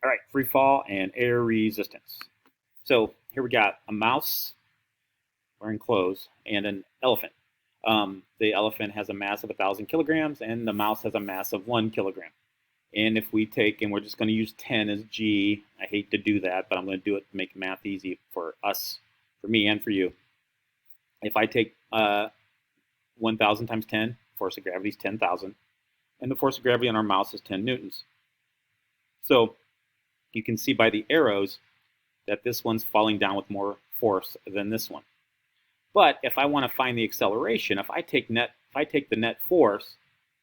All right, free fall and air resistance. So here we got a mouse wearing clothes and an elephant. The elephant has a mass of 1,000 kilograms and the mouse has a mass of 1 kilogram. And if we take, and we're just going to use 10 as G, I hate to do that, but I'm going to do it to make math easy for us, for me and for you. If I take 1,000 times 10, force of gravity is 10,000, and the force of gravity on our mouse is 10 newtons. So you can see by the arrows that this one's falling down with more force than this one. But if I want to find the acceleration, if I take the net force,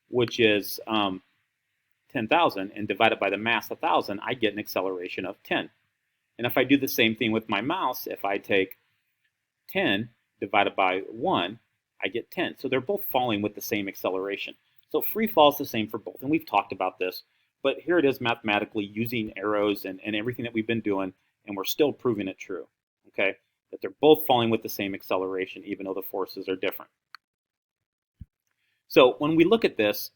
which is 10,000, and divide it by the mass 1,000, I get an acceleration of 10. And if I do the same thing with my mouse, if I take 10 divided by 1, I get 10. So they're both falling with the same acceleration. So free fall is the same for both, and we've talked about this. But here it is mathematically using arrows and everything that we've been doing, and we're still proving it true, okay? That they're both falling with the same acceleration, even though the forces are different. So when we look at this,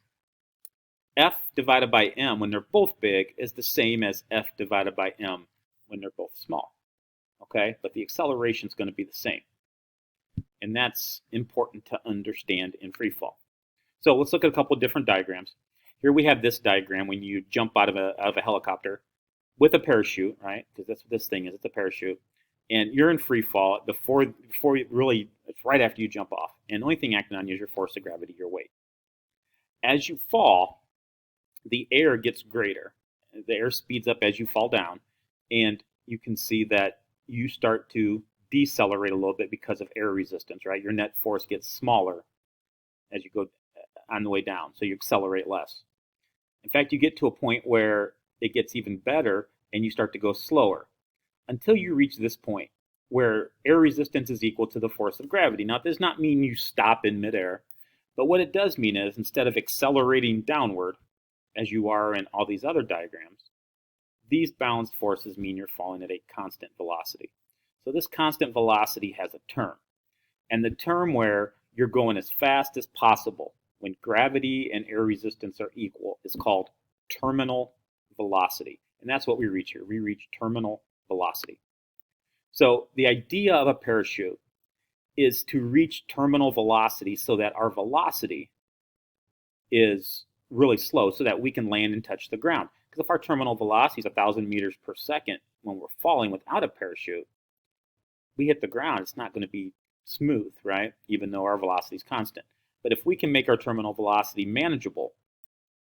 F divided by M when they're both big is the same as F divided by M when they're both small, okay? But the acceleration is going to be the same. And that's important to understand in free fall. So let's look at a couple of different diagrams. Here we have this diagram when you jump out of a helicopter with a parachute, right? Because that's what this thing is, it's a parachute. And you're in free fall before you really, it's right after you jump off. And the only thing acting on you is your force of gravity, your weight. As you fall, the air gets greater. The air speeds up as you fall down. And you can see that you start to decelerate a little bit because of air resistance, right? Your net force gets smaller as you go on the way down, so you accelerate less. In fact, you get to a point where it gets even better and you start to go slower until you reach this point where air resistance is equal to the force of gravity. Now, it does not mean you stop in midair, but what it does mean is instead of accelerating downward, as you are in all these other diagrams, these balanced forces mean you're falling at a constant velocity. So this constant velocity has a term, and the term where you're going as fast as possible when gravity and air resistance are equal is called terminal velocity. And that's what we reach here. We reach terminal velocity. So the idea of a parachute is to reach terminal velocity so that our velocity is really slow so that we can land and touch the ground. Because if our terminal velocity is 1,000 meters per second when we're falling without a parachute, we hit the ground, it's not going to be smooth, right? Even though our velocity is constant. But if we can make our terminal velocity manageable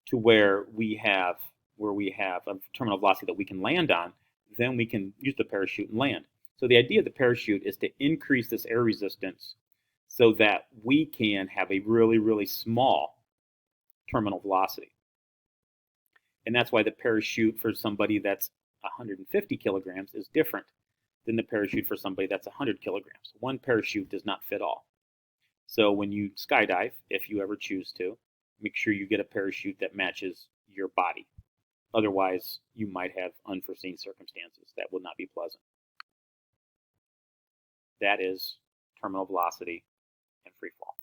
to where we have a terminal velocity that we can land on, then we can use the parachute and land. So the idea of the parachute is to increase this air resistance so that we can have a really, really small terminal velocity. And that's why the parachute for somebody that's 150 kilograms is different than the parachute for somebody that's 100 kilograms. One parachute does not fit all. So when you skydive, if you ever choose to, make sure you get a parachute that matches your body. Otherwise, you might have unforeseen circumstances that will not be pleasant. That is terminal velocity and free fall.